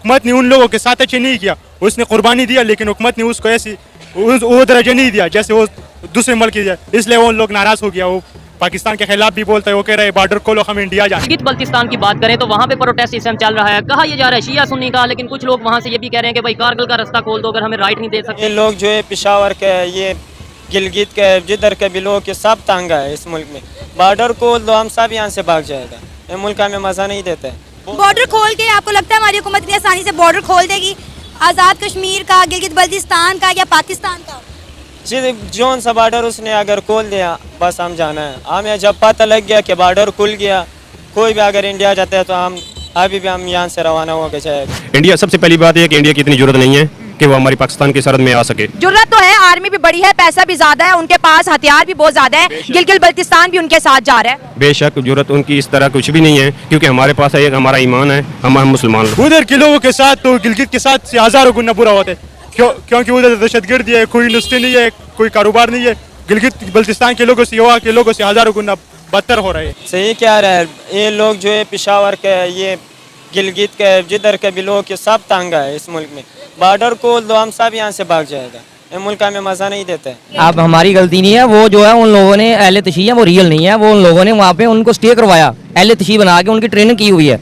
हुकूमत ने उन लोगों के साथ अच्छे नहीं किया, उसने कुर्बानी दिया, लेकिन हुकूमत ने उसको ऐसी वो दर्जा नहीं दिया जैसे वो दूसरे मुल्क की, इसलिए वो लोग नाराज हो गया। वो पाकिस्तान के खिलाफ भी बोलता है, वो कह रहे बॉर्डर खोलो, हम इंडिया जाए। गिलगित बल्तिस्तान की बात करें तो वहाँ पे प्रोटेस्ट सिस्टम चल रहा है, कहा यह जा रहा है शिया सुन्नी का, लेकिन कुछ लोग वहाँ से ये भी कह रहे हैं कि भाई कारगिल का रास्ता खोल दो, अगर हमें राइट नहीं दे सकते। ये लोग जो है पेशावर के, ये गिलगित के, जिधर के भी लोग के सब तंग है इस मुल्क में। बॉर्डर खोल दो, हम सब यहाँ से भाग जाएगा, ये मुल्क हमें मज़ा नहीं देता है। बॉर्डर खोल के आपको लगता है हमारी हुकूमत इतनी आसानी से बॉर्डर खोल देगी? आज़ाद कश्मीर का, गिलगित बल्तिस्तान का या पाकिस्तान का? जौन सा बॉर्डर उसने अगर खोल दिया बस हम जाना है। हमें जब पता लग गया कि बॉर्डर खुल गया, कोई भी अगर इंडिया जाता है तो हम अभी भी हम यहाँ से रवाना होकर जाएगा। इंडिया, सबसे पहली बात यह कि इंडिया की इतनी जरूरत नहीं है कि वो हमारी पाकिस्तान की सरहद में आ सके। जरूरत तो है, आर्मी भी बड़ी है, पैसा भी ज्यादा है, उनके पास हथियार भी बहुत ज्यादा है, गिलगित बल्तिस्तान भी उनके साथ जा रहा है। बेशक जरूरत उनकी इस तरह कुछ भी नहीं है, क्योंकि हमारे पास एक हमारा ईमान है, हम मुसलमान लोग। उधर के लोगों के साथ तो गिलगित के साथ हज़ारों गुना बुरा होता है, क्योंकि उधर दहशतगर्दी है, कोई नुस्खे नहीं है, कोई कारोबार नहीं है। गिलगित बल्तिस्तान के लोगों से, युवा के लोगों से हज़ारों गुना बदतर हो रहा है। सही कह रहा है, ये लोग जो है पेशावर के, ये गिलगित के, जिधर के भी लोग के सब तंग है इस मुल्क में। बॉर्डर खोल दो, हम सब यहाँ से भाग जाएगा, ये मुल्क हमें मज़ा नहीं देता है। अब हमारी गलती नहीं है, वो जो है उन लोगों ने अहले तशी है, वो रियल नहीं है, वो उन लोगों ने वहाँ पे उनको स्टे करवाया, अहले तशी बना के उनकी ट्रेनिंग की हुई है।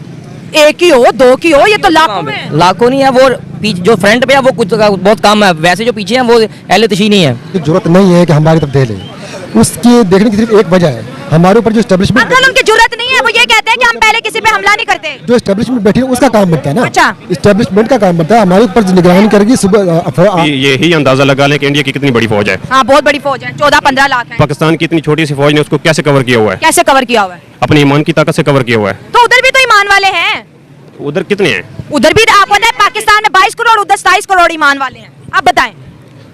एक ही हो, दो की हो, ये तो लाखों नहीं है। वो जो फ्रंट पे है वो कुछ बहुत कम है, वैसे जो पीछे है वो अहले तशी नहीं है। जरूरत नहीं है कि हमारी तरफ दे ले, उसकी देखने की सिर्फ एक वजह है, हमारे ऊपर जो एस्टेब्लिशमेंट, उनकी जरूरत नहीं है, वो ये कहते हैं कि हम पहले किसी पे हमला नहीं करते। जो एस्टेब्लिशमेंट बैठी है उसका काम बनता है ना। अच्छा, एस्टेब्लिशमेंट का काम बनता है, हमारे ऊपर निगरानी करेगी। सुबह यही अंदाजा लगा लें कि इंडिया की कितनी बड़ी फौज है। हाँ, बहुत बड़ी फौज है, 14-15 लाख है। पाकिस्तान की इतनी छोटी सी फौज ने उसको कैसे कवर किया हुआ है? कैसे कवर किया हुआ है? अपने ईमान की ताकत से कवर किया हुआ है। तो उधर भी तो ईमान वाले हैं। उधर कितने हैं? उधर भी आपको पता है, पाकिस्तान में 22 करोड़, उधर 27 करोड़ ईमान वाले हैं। आप बताएं,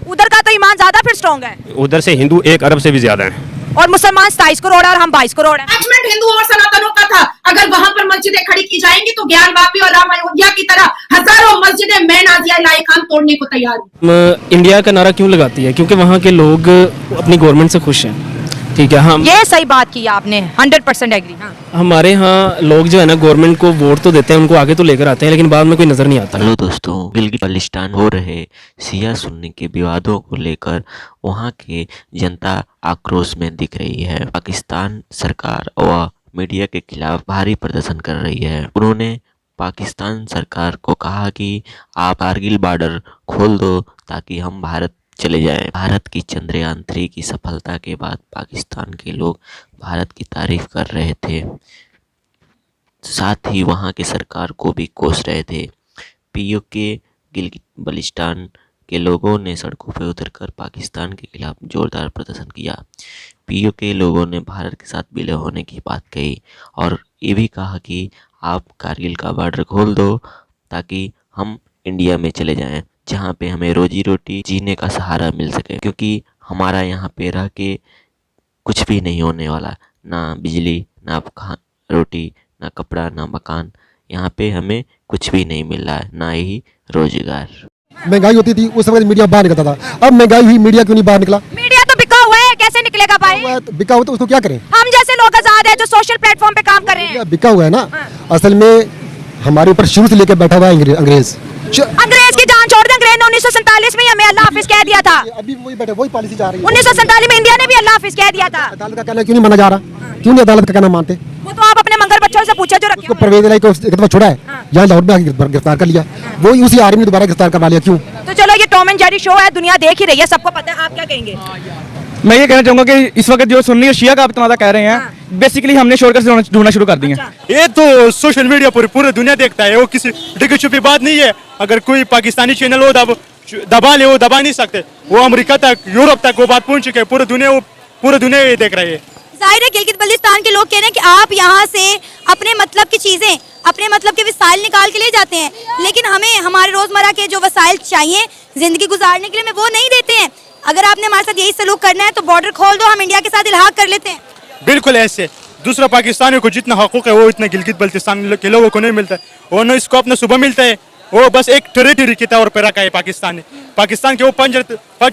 उधर का तो ईमान ज्यादा फिर स्ट्रॉन्ग है। उधर से हिंदू 1 अरब से भी ज्यादा है, और मुसलमान 27 करोड़ और हम 22 करोड़ हैं। अटैचमेंट हिंदू और सनातनों का था, अगर वहां पर मस्जिदें खड़ी की जाएंगी तो ज्ञानवापी और राम अयोध्या की तरह हजारों मस्जिदें मैं नाजिया लाए खान तोड़ने को तैयार हूँ। इंडिया का नारा क्यों लगाती है? क्योंकि वहाँ के लोग अपनी गवर्नमेंट से खुश हैं, ठीक है। हम ये सही बात की आपने, 100% एग्री। हाँ। हमारे यहाँ लोग जो है ना गवर्नमेंट को वोट तो देते हैं, उनको आगे तो लेकर आते हैं, लेकिन बाद में कोई नजर नहीं आता। हेलो दोस्तों, गिलगित बल्तिस्तान हो रहे शिया सुन्नी के विवादों को लेकर वहाँ के जनता आक्रोश में दिख रही है। पाकिस्तान सरकार व मीडिया के खिलाफ भारी प्रदर्शन कर रही है। उन्होंने पाकिस्तान सरकार को कहा कि आप कारगिल बॉर्डर खोल दो ताकि हम भारत चले जाएं। भारत की चंद्रयान 3 की सफलता के बाद पाकिस्तान के लोग भारत की तारीफ कर रहे थे, साथ ही वहां की सरकार को भी कोस रहे थे। पीओके गिलगित बल्तिस्तान के लोगों ने सड़कों पर उतरकर पाकिस्तान के खिलाफ जोरदार प्रदर्शन किया। पीओके लोगों ने भारत के साथ विलय होने की बात कही और ये भी कहा कि आप कारगिल का बॉर्डर खोल दो ताकि हम इंडिया में चले जाएं, जहाँ पे हमें रोजी रोटी जीने का सहारा मिल सके, क्योंकि हमारा यहाँ पे रह के कुछ भी नहीं होने वाला, ना बिजली, ना रोटी, ना कपड़ा, ना मकान। यहाँ पे हमें कुछ भी नहीं मिल रहा है, ना ही रोजगार। महंगाई होती थी उस वक्त मीडिया बाहर निकलता था, अब महंगाई हुई, मीडिया क्यों नहीं बाहर निकला? मीडिया तो बिका हुआ है, कैसे निकलेगा भाई? बिका हुआ तो उसको क्या करें? हम जैसे लोग आजाद है जो सोशल प्लेटफॉर्म पे काम कर रहे हैं। बिका हुआ है ना। असल में हमारे ऊपर शुरू से लेकर बैठा हुआ है अंग्रेज की जान छोड़ दें। अंग्रेज ने 1947 में हमें अल्लाह हाफिज कह दिया था। अभी वही बैठे, वही पॉलिसी जा रही है। 1947 में इंडिया ने भी अल्लाह हाफिज कह दिया था। अदालत का कहना क्यों नहीं माना जा रहा? क्यों नहीं अदालत का कहना मानते? वो तो आप अपने मंगर बच्चों से पूछा जो रखे हुए। परवेज इलाही को एक दफा छोड़ा है, यहाँ लाहौर में गिरफ्तार कर लिया, वही उसी आर्मी ने दोबारा गिरफ्तार करवा लिया। क्यों? तो चलो, ये टॉम एंड जेरी शो है, दुनिया देख ही रही है, सबको पता है। आप क्या कहेंगे? मैं ये कहना चाहूंगा कि इस वक्त जो सुन्नी और शिया का आप तनाज़ा कह रहे हैं, बेसिकली हमने शॉर्टकट ढूंढना शुरू कर दिए। ये तो सोशल मीडिया पर पूरी दुनिया देखता है, वो किसी डिगी छुपी बात नहीं है। अगर कोई पाकिस्तानी चैनल हो दबा ले, वो दबा नहीं सकते। वो अमेरिका तक, यूरोप तक वो बात पहुंच चुके हैं, पूरी दुनिया ये देख रही है। जाहिर है गिलगित बल्तिस्तान के लोग कह रहे हैं कि आप यहाँ से अपने मतलब की चीजें, अपने मतलब के वसाइल निकाल के ले जाते हैं, लेकिन हमें हमारे रोजमर्रा के जो वसाइल चाहिए जिंदगी गुजारने के लिए, हमें वो नहीं देते हैं। अगर आपने हमारे साथ यही सलूक करना है तो बॉर्डर खोल दो, हम इंडिया के साथ इल्हाक कर लेते हैं। बिल्कुल ऐसे दूसरा पाकिस्तानियों को जितना हकूक है वो इतना गिलगित बल्तिस्तान के लोगों को नहीं मिलता है। वो न इसको अपना सुबह मिलता है, वो बस एक टेरिटरी के तौर पर रखा है पाकिस्तान ने। पाकिस्तान के वो पंज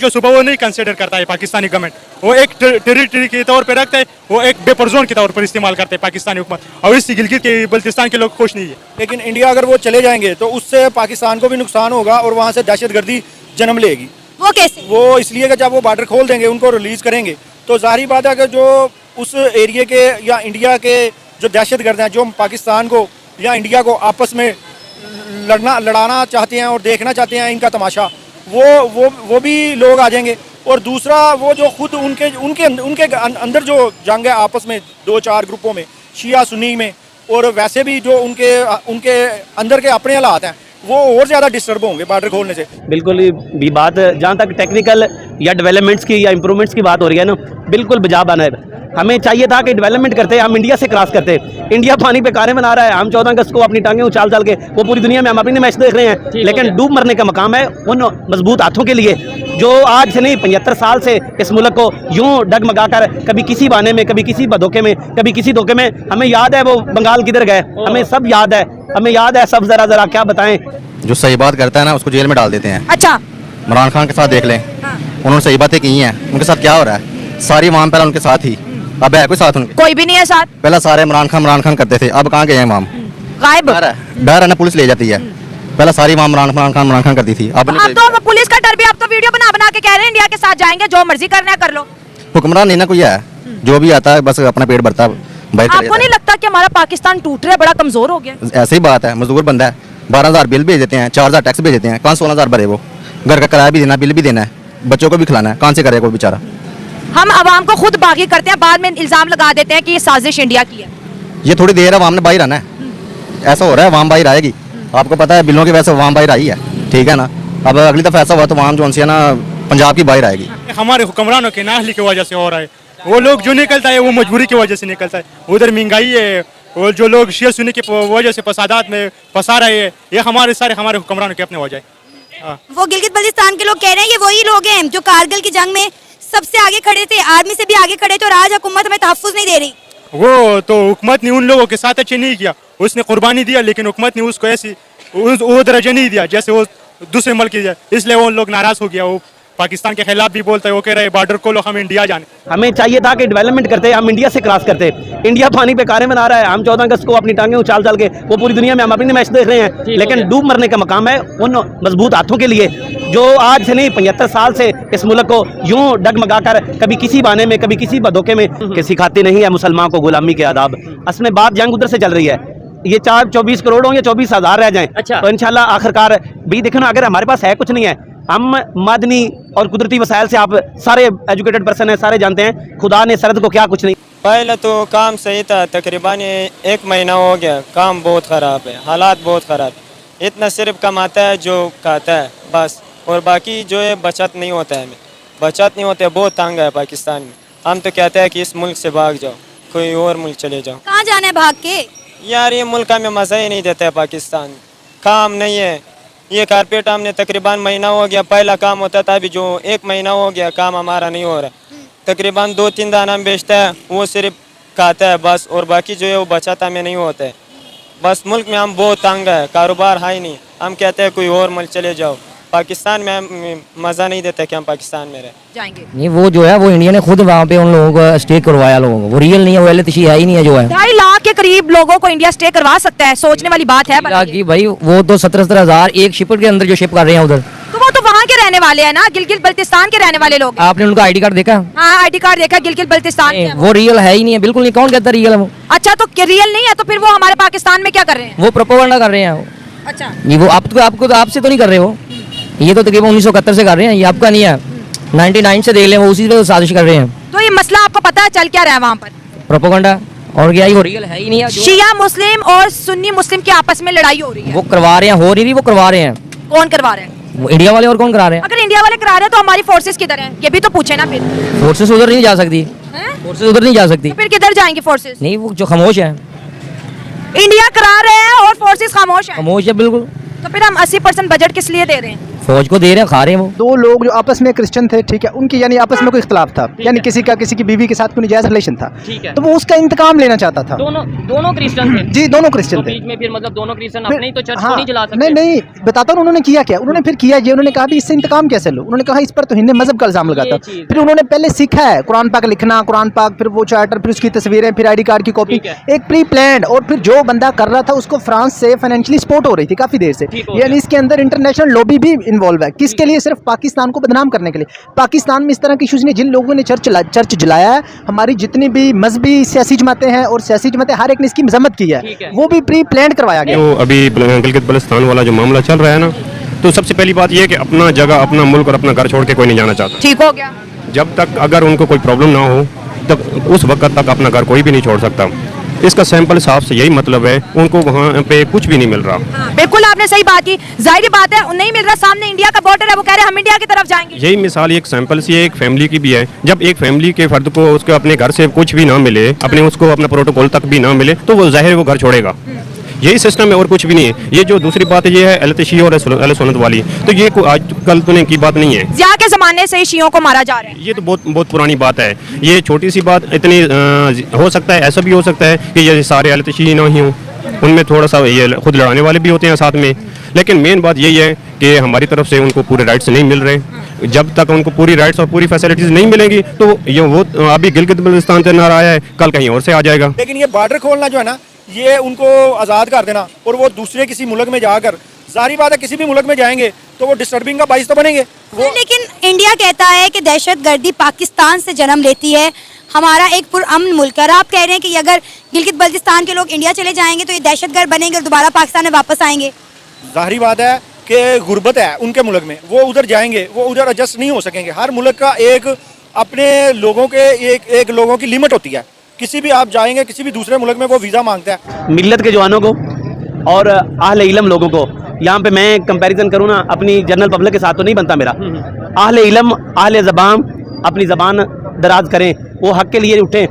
सुबह वो नहीं कंसिडर करता है पाकिस्तानी गवर्नमेंट, वो एक टेरिटरी के तौर पर रखता है, वो एक बेपर जोन के तौर पर इस्तेमाल करते हैं पाकिस्तानी हुकूमत, और इस गिलगित के बल्तिस्तान के लोग खुश नहीं है। लेकिन इंडिया अगर वो चले जाएंगे तो उससे पाकिस्तान को भी नुकसान होगा और वहाँ से दहशतगर्दी जन्म लेगी। वो कैसे? वो इसलिए कि जब वो बॉर्डर खोल देंगे, उनको रिलीज करेंगे, तो जाहिर बात है कि जो उस एरिया के या इंडिया के जो दहशतगर्द हैं, जो पाकिस्तान को या इंडिया को आपस में लड़ाना चाहते हैं और देखना चाहते हैं इनका तमाशा, वो भी लोग आ जाएंगे। और दूसरा वो जो खुद उनके अंदर जो जंग है आपस में 2-4 ग्रुपों में, शिया सुन्नी में, और वैसे भी जो उनके अंदर के अपने हालात हैं, वो और ज़्यादा डिस्टर्ब होंगे बॉर्डर खोलने से। बिल्कुल भी बात जहाँ तक टेक्निकल या डेवलपमेंट्स की या इम्प्रूवमेंट्स की बात हो रही है ना, बिल्कुल बजा बना है। हमें चाहिए था कि डेवलपमेंट करते, हम इंडिया से क्रॉस करते। इंडिया पानी पे कारें बना रहा है, हम 14 अगस्त को अपनी टांगें उछाल चाल के वो पूरी दुनिया में हम अपने मैच देख रहे हैं, लेकिन डूब मरने का मकाम है उन मजबूत हाथों के लिए जो आज से नहीं 75 साल से इस मुल्क को यूं डगमगा कर, कभी किसी बहाने में, कभी किसी धोखे में, कभी किसी धोखे में, हमें याद है वो बंगाल किधर गए, हमें सब याद है, हमें याद है सब। जरा क्या बताएं, जो सही बात करता है ना उसको जेल में डाल देते हैं। अच्छा, इमरान खान के साथ देख लें, उन्होंने सही बातें की हैं, उनके साथ क्या हो रहा है? सारी इमाम पहले उनके साथ ही, अब है कोई साथ उनके? कोई भी नहीं है साथ। पहले सारे इमरान खान करते थे, अब कहाँ गए हैं इमाम? गायब। डर है ना, पुलिस ले जाती है। पहले सारी इमाम इमरान खान करती थी, अब तो पुलिस का डर भी, अब तो वीडियो बना के कह रहे हैं इंडिया के साथ जाएंगे, जो मर्जी करना है कर लो। हुक्मरान नहीं ना कोई है, जो भी आता है बस अपना पेट भरता है। आपको नहीं लगता कि हमारा पाकिस्तान टूट रहा है, बड़ा कमजोर हो गया? ऐसी बात है, मजदूर बंदा है, 12,000 बिल भेज देते हैं, 4,000 टैक्स भेज देते हैं, कहाँ 16,000 भरे? वो घर का किराया भी देना, बिल भी देना है, बच्चों को भी खिलाना है, कहाँ से करेगा कोई बेचारा? हम अवाम को खुद बागी करते हैं, बाद में इल्जाम लगा देते हैं कि ये साजिश इंडिया की है। ये थोड़ी देर है, अवाम ने बाहर आना है, ऐसा हो रहा है, अवाम बाहर आएगी। आपको पता है बिलों की वजह से अवाम बाहर आई है, ठीक है ना? अब अगली दफा ऐसा हुआ तो अवाम जो है ना पंजाब की बाहर आएगी। हमारे हुक्मरानों के नाहली की वजह से हो रहा है, वो लोग जो निकलता है वो मजबूरी की वजह से निकलता है। उधर महंगाई है, और जो लोग शिया सुन्नी की वजह से फसादात में फंसा रहे हैं, ये हमारे हुक्मरानों के अपने वजह है। वो गिलगित बल्तिस्तान के लोग कह रहे हैं ये वही लोग हैं जो कारगिल की जंग में सबसे आगे खड़े थे, आर्मी से भी आगे खड़े थे, और आज हुकूमत हमें तहफ्फुज़ नहीं दे रही। वो तो हुकूमत ने उन लोगों के साथ अच्छे नहीं किया, उसने कुर्बानी दिया, लेकिन हुकूमत ने उसको ऐसी वो दर्जा नहीं दिया जैसे वो दूसरे मुल्क की, इसलिए वो लोग नाराज हो गया। वो पाकिस्तान के खिलाफ भी बोलता है, वो कह रहे बॉर्डर को लोग हम इंडिया जाने। हमें चाहिए था कि डेवलपमेंट करते, हम इंडिया से क्रॉस करते। इंडिया पानी पे कारें बना रहा है, हम 14 अगस्त को अपनी टांगें उछाल चाल के वो पूरी दुनिया में हम अपने मैच देख रहे हैं, लेकिन डूब मरने का मकाम है उन मजबूत हाथों के लिए जो आज से नहीं 75 साल से इस मुल्क को यूं डगमगा कर, कभी किसी बहाने में, कभी किसी धोखे में, कि सिखाते नहीं है मुसलमान को गुलामी के आदाब। असल में बात जंग उधर से चल रही है, ये 24 करोड़ हो या 24,000 रह जाएं, तो इंशाल्लाह आखिरकार भी देखो ना, अगर हमारे पास है कुछ नहीं है, हम मादनी और कुदरती वसाइल से, आप सारे एजुकेटेड पर्सन हैं, सारे जानते हैं खुदा ने सरहद को क्या कुछ नहीं। पहले तो काम सही था, तकरीबन 1 महीना हो गया, काम बहुत ख़राब है, हालात बहुत ख़राब है। इतना सिर्फ कमाता है जो खाता है बस, और बाकी जो है बचत नहीं होता है, हमें बचत नहीं होता है, बहुत तंग है पाकिस्तान में। हम तो कहते हैं कि इस मुल्क से भाग जाओ, कोई और मुल्क चले जाओ। कहाँ जाना है भाग के? यार ये मुल्क में मज़ा ही नहीं देता है पाकिस्तान, काम नहीं है। ये कारपेट हमने तकरीबन महीना हो गया, पहला काम होता था, अभी जो 1 महीना हो गया काम हमारा नहीं हो रहा। तकरीबन 2-3 दाना हम बेचता है, वो सिर्फ खाता है बस, और बाकी जो है वो बचत हमें नहीं होता है। बस मुल्क में हम बहुत तंग है, कारोबार है ही नहीं। हम कहते हैं कोई और मुल्क चले जाओ, पाकिस्तान में हम मज़ा नहीं देता कि हम पाकिस्तान में रहे जाएंगे। नहीं, वो जो है वो इंडिया ने खुद वहाँ पे उन लोगों को स्टे करवाया, लोगों को वो रियल नहीं है, वो एल तशी है ही नहीं है जो है। 2.5 लाख के करीब लोगों को इंडिया स्टे करवा सकता है, सोचने वाली बात है भाई। वो तो 17,000 एक शिप के अंदर जो शिप कर रहे हैं उधर, तो वो तो वहाँ के रहने वाले हैं ना, गिलगित बल्तिस्तान के रहने वाले लोग। आपने उनका ID कार्ड देखा? हाँ, ID कार्ड देखा, गिलगित बल्तिस्तान के। वो रियल है ही नहीं है, बिल्कुल नहीं। कौन कहता है रियल है वो? अच्छा, तो रियल नहीं है तो फिर वो हमारे पाकिस्तान में क्या कर रहे हैं? वो प्रोपेगेंडा कर रहे हैं। अच्छा, ये वो आपको तो आपसे तो नहीं कर रहे हो, ये तो तकरीबन 1971 से कर रहे हैं, ये आपका नहीं है। 99 से देख लें, वो उसी पे साजिश कर रहे हैं। तो ये मसला आपको पता है चल क्या रहा है वहाँ पर? प्रोपेगेंडा और क्या, वो रियल है ही नहीं है। शिया मुस्लिम और सुन्नी मुस्लिम की आपस में लड़ाई हो रही है। वो करवा रहे हैं, हो नहीं रही, वो करवा रहे हैं। कौन करवा रहे हैं? वो इंडिया वाले। और कौन करा रहे हैं? अगर इंडिया वाले करा रहे हैं तो हमारी फोर्सेस किधर हैं? ये भी तो पूछे ना फिर। फोर्सेस उधर नहीं जा सकती, फोर्सेस उधर नहीं जा सकती। तो फिर किधर जाएंगे फोर्सेस? नहीं, वो जो खामोश है, इंडिया करा रहे हैं और फोर्सेस खामोश है। खामोश है बिल्कुल। तो फिर हम 80% बजट किस लिए दे रहे हैं? फौज को दे रहे हैं, खा रहे हैं वो। दो लोग जो आपस में क्रिश्चियन थे, ठीक है, उनकी यानी आपस में कोई इख्तलाफ था, यानी किसी का किसी की बीवी के साथ कोई जायज रिलेशन था, ठीक है। तो वो उसका इंतकाम लेना चाहता था। दोनों क्रिश्चियन थे जी, दोनों क्रिश्चियन तो थे। बीच में फिर मतलब दोनों क्रिश्चियन अपने ही तो चर्च हाँ, को नहीं जला सकते। नहीं बताता हूँ उन्होंने किया क्या। उन्होंने फिर किया ये, उन्होंने कहा भी इससे इंतकाम कैसे लो। उन्होंने कहा इस पर तो हिंदू मजहब का इल्जाम लगाता। फिर उन्होंने पहले सीखा है कुरान पाक लिखना, कुरान पाक, फिर वो चार्टर, फिर उसकी तस्वीरें, फिर आईडी कार्ड की कॉपी, एक प्री प्लान्ड। और फिर जो बंदा कर रहा था उसको फ्रांस से फाइनेंशियली सपोर्ट हो रही थी काफी देर से, यानी इसके अंदर इंटरनेशनल लॉबी भी इन्वॉल्व है। किसके लिए? सिर्फ पाकिस्तान को बदनाम करने के लिए। पाकिस्तान में इस तरह की इशूज नहीं। जिन लोगों ने चर्च जलाया है, हमारी जितनी भी मजहबी सियासी जमातें हैं और सियासी जमातें, हर एक ने इसकी मजम्मत की है, वो भी प्री प्लान्ड करवाया गया। तो अभी गिलगित बल्तिस्तान वाला जो मामला चल रहा है ना, तो सबसे पहली बात यह है कि अपना जगह, अपना मुल्क और अपना घर छोड़ के कोई नहीं जाना चाहता। ठीक हो गया। जब तक अगर उनको कोई प्रॉब्लम ना हो तब उस वक्त तक अपना घर कोई भी नहीं छोड़ सकता। इसका सैंपल साफ से यही मतलब है, उनको वहाँ पे कुछ भी नहीं मिल रहा। बिल्कुल आपने सही बात की। जाहिर बात है नहीं मिल रहा, सामने इंडिया का बॉर्डर है, वो कह रहे हैं हम इंडिया की तरफ जाएंगे। यही मिसाल एक सैंपल सी है, एक फैमिली की भी है। जब एक फैमिली के फर्द को उसके अपने घर से कुछ भी ना मिले, अपने उसको अपना प्रोटोकॉल तक भी ना मिले, तो वो जाहिर वो घर छोड़ेगा। यही सिस्टम है और कुछ भी नहीं है। ये जो दूसरी बात है ये है अहले तशय्युअ और अहले सुन्नत वाली, तो ये आजकल तो की बात नहीं है। ज़िया के ज़माने से ही शियों को मारा जा रहा है। ये तो बहुत पुरानी बात है। ये छोटी सी बात इतनी हो सकता है, ऐसा भी हो सकता है कि ये सारे अहले तशय्युअ ना ही हों, उनमें थोड़ा सा ये खुद लड़ाने वाले भी होते हैं साथ में। लेकिन मेन बात यही है कि हमारी तरफ से उनको पूरे राइट्स नहीं मिल रहे। जब तक उनको पूरी राइट्स और पूरी फैसिलिटीज नहीं मिलेंगी तो ये वो अभी गिलगित बल्तिस्तान से नारा आया है, कल कहीं और से आ जाएगा। लेकिन ये बॉर्डर खोलना जो है ना, ये उनको आज़ाद कर देना और वो दूसरे किसी मुल्क में जाकर, जारी बात है किसी भी मुल्क में जाएंगे तो वो डिस्टर्बिंग का बाइस तो बनेंगे वो। लेकिन इंडिया कहता है कि दहशतगर्दी पाकिस्तान से जन्म लेती है, हमारा एक पुरअमन मुल्क है। और आप कह रहे हैं कि अगर गिलगित बल्तिस्तान के लोग इंडिया चले जाएंगे तो ये दहशतगर्द बनेंगे और दोबारा पाकिस्तान में वापस आएंगे। जाहिर बात है कि गुर्बत है उनके मुल्क में, वो उधर जाएंगे, वो उधर एडजस्ट नहीं हो सकेंगे। हर मुल्क का एक अपने लोगों के एक लोगों की लिमिट होती है। किसी भी आप जाएंगे किसी भी दूसरे मुल्क में, वो वीज़ा मांगता है। मिल्लत के जवानों को और अहले इल्म लोगों को, यहाँ पे मैं कंपैरिजन करूँ ना अपनी जनरल पब्लिक के साथ तो नहीं बनता मेरा। अहले इल्म, अहले ज़बान अपनी ज़बान दराज करें, वो हक़ के लिए उठें।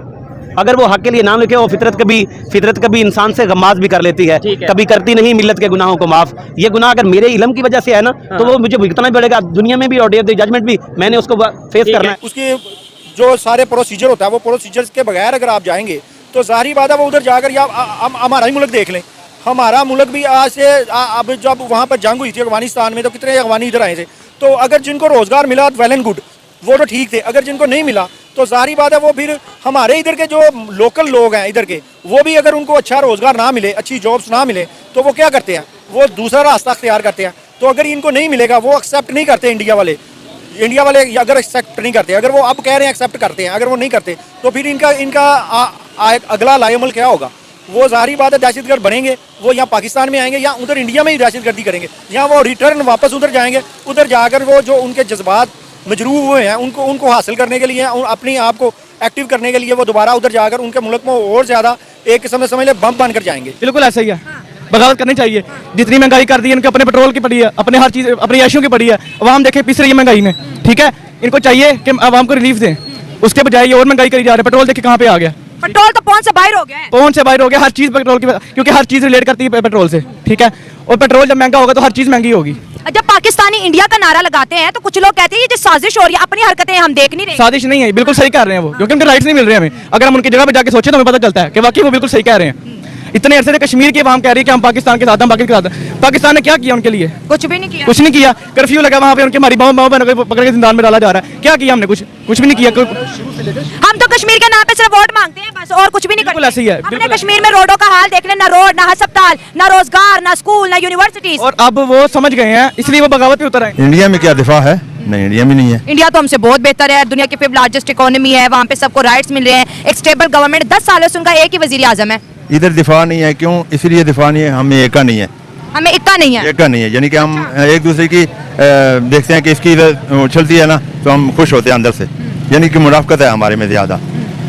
अगर वो हक़ के लिए ना लिखे, वो फितरत कभी इंसान से गमाज भी कर लेती है, कभी करती नहीं मिल्लत के गुनाहों को माफ़। ये गुनाह अगर मेरे इल्म की वजह से है ना, तो वो मुझे भुगतना ही पड़ेगा, दुनिया में भी और डे ऑफ द जजमेंट भी मैंने उसको फेस करना है। उसकी जो सारे प्रोसीजर होता है, वो प्रोसीजर्स के बगैर अगर आप जाएंगे तो जाहिर बात है वो उधर जाकर, या हमारा ही मुल्क देख लें, हमारा मुल्क भी आज से अब जब वहाँ पर जंग हुई थी अफगानिस्तान में, तो कितने अफगानी इधर आए थे। तो अगर जिनको रोज़गार मिला वेल एंड गुड, वो तो ठीक थे। अगर जिनको नहीं मिला तो जाहिर बात है वो फिर हमारे इधर के जो लोकल लोग हैं इधर के, वो भी अगर उनको अच्छा रोज़गार ना मिले, अच्छी जॉब्स ना मिले, तो वो क्या करते हैं, वो दूसरा रास्ता अख्तियार करते हैं। तो अगर इनको नहीं मिलेगा, वो एक्सेप्ट नहीं करते इंडिया वाले अगर एक्सेप्ट नहीं करते, अगर वो अब कह रहे हैं एक्सेप्ट करते हैं, अगर वो नहीं करते तो फिर इनका अगला लाएमल क्या होगा। वो जाहिर बात है दहशतगर्द बनेंगे, वो यहाँ पाकिस्तान में आएंगे या उधर इंडिया में ही दहशतगर्दी करेंगे, या वो रिटर्न वापस उधर जाएंगे। उधर जाकर वो जो उनके जज्बात मजरूह हुए हैं उनको हासिल करने के लिए, अपने आप को एक्टिव करने के लिए, वो दोबारा उधर जाकर उनके मुल्क में और ज़्यादा एक किस्म से समझ ले बम बनकर जाएंगे। बिल्कुल ऐसा ही है, बगावत करनी चाहिए। जितनी महंगाई कर दी है, इनके अपने पेट्रोल की पड़ी है, अपने हर चीज़ अपनी ऐशों की पड़ी है, अवाम देखे पिस रही है महंगाई में। ठीक है, इनको चाहिए कि अवाम को रिलीफ दें, उसके बजाय ये और महंगाई करी जा रही है। पेट्रोल देखे कहाँ पे आ गया, पेट्रोल तो पौन से बाहर हो गया है। पौन से बाहर हो गया हर चीज़ पेट्रोल की, क्योंकि हर चीज़ रिलेट करती है पेट्रोल से। ठीक है, और पेट्रोल जब महंगा होगा तो हर चीज़ महंगी होगी। जब पाकिस्तानी इंडिया का नारा लगाते हैं तो कुछ लोग कहते हैं ये जो साजिश हो रही है, अपनी हरकतें हम देख नहीं रहे। साजिश नहीं है, बिल्कुल सही कर रहे हैं वो, क्योंकि उनके राइट्स नहीं मिल रहे हमें। अगर हम उनकी जगह पे जाके सोचे तो हमें पता चलता है कि वाकई वो बिल्कुल सही कह रहे हैं। इतने अरसे से कश्मीर की आवाम कह रही है कि हम पाकिस्तान के साथ हैं, बाकी के साथ हैं। पाकिस्तान ने क्या किया उनके लिए? कुछ भी नहीं किया। कुछ नहीं किया। कर्फ्यू लगा वहाँ पे, उनके हमारी माँ बहनों को पकड़ के जिंदान में डाला जा रहा है। क्या किया हमने? कुछ भी नहीं किया। हम तो कश्मीर के नाम पे सिर्फ वोट मांगते हैं बस, और कुछ भी नहीं करते। ऐसे ही है। अपने कश्मीर में रोडों का हाल देख ले, ना रोड, ना अस्पताल, ना रोजगार, ना स्कूल, ना यूनिवर्सिटीज। और अब वो समझ गए हैं, इसलिए वो बगावत पे उतर आए। इंडिया में क्या दिफा है? नहीं, इंडिया में नहीं है। इंडिया तो हमसे बहुत बेहतर है, दुनिया की 5th लार्जेस्ट इकोनॉमी है, वहाँ पे सबको राइट्स मिल रहे हैं, एक स्टेबल गवर्नमेंट। 10 सालों से उनका एक ही वजीर आजम है। इधर दिफा नहीं है, क्यों? इसलिए दिफा नहीं है, हमें एका नहीं है। हमें इक्का नहीं है। एका नहीं है, यानी कि हम एक दूसरे की देखते हैं कि इसकी इधर उछलती है ना, तो हम खुश होते हैं अंदर से, यानी कि मुनाफकत है हमारे में ज़्यादा।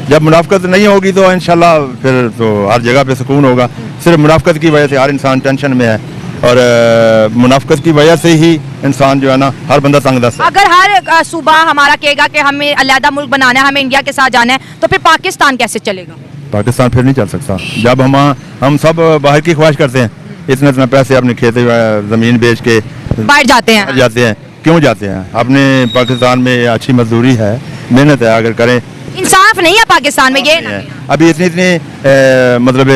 जब मुनाफकत नहीं होगी तो इंशाल्लाह फिर तो हर जगह पे सुकून होगा। सिर्फ मुनाफकत की वजह से हर इंसान टेंशन में है, और मुनाफकत की वजह से ही इंसान जो है ना, हर बंदा तंगदस्त है। अगर हर सूबा हमारा कहेगा कि हमें अलग मुल्क बनाना है, हमें इंडिया के साथ जाना है, तो फिर पाकिस्तान कैसे चलेगा? पाकिस्तान फिर नहीं चल सकता। जब हम सब बाहर की ख्वाहिश करते हैं, इतना पैसे अपने खेती ज़मीन बेच के बाहर जाते हैं। जाते हैं, क्यों जाते हैं? अपने पाकिस्तान में अच्छी मजदूरी है, मेहनत है, अगर करें। इंसाफ नहीं है पाकिस्तान में, ये ना अभी इतनी मतलब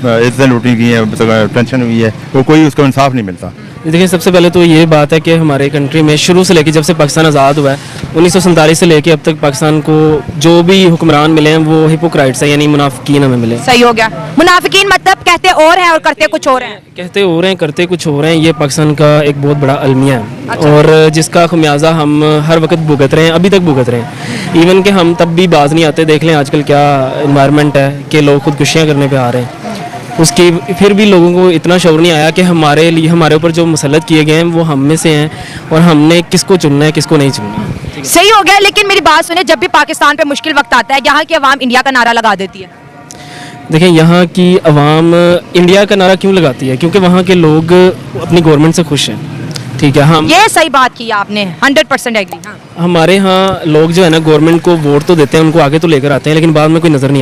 इज्जत लूटी गई है, टेंशन हुई है, तो कोई उसको इंसाफ नहीं मिलता। देखिए, सबसे पहले तो ये बात है कि हमारे कंट्री में शुरू से लेकर जब से पाकिस्तान आज़ाद हुआ है 1947 से लेकर अब तक पाकिस्तान को जो भी हुक्मरान मिले हैं वो हिपोक्राइट्स है, यानी मुनाफिकीन हमें मिले। सही हो गया। मुनाफिकीन मतलब कहते और हैं और करते कुछ और हैं। कहते हो रहे हैं, करते कुछ हो रहे हैं। ये पाकिस्तान का एक बहुत बड़ा अलमिया है और जिसका खमियाजा हम हर वक्त भुगत रहे हैं, अभी तक भुगत रहे हैं। इवन कि हम तब भी बाज नहीं आते। देख लें आजकल क्या इन्वायरमेंट है कि लोग खुदकुशियाँ करने पे आ रहे हैं। उसकी फिर भी लोगों को इतना शौर नहीं आया कि हमारे लिए, हमारे ऊपर जो मुसल्लत किए गए हैं वो हम में से हैं और हमने किसको चुनना है, किसको नहीं चुनना। सही हो गया। लेकिन मेरी बात सुने, जब भी पाकिस्तान पे मुश्किल वक्त आता है यहाँ की आवाम इंडिया का नारा लगा देती है। देखिए, यहाँ की आवाम इंडिया का नारा क्यों लगाती है? क्योंकि वहाँ के लोग अपनी गवर्नमेंट से खुश हैं। ठीक है, हम ये सही बात की आपने, 100% एग्री। हाँ। हमारे यहाँ लोग जो है ना गवर्नमेंट को वोट तो देते हैं, उनको आगे तो लेकर आते हैं, लेकिन बाद में कोई नज़र नहीं आता।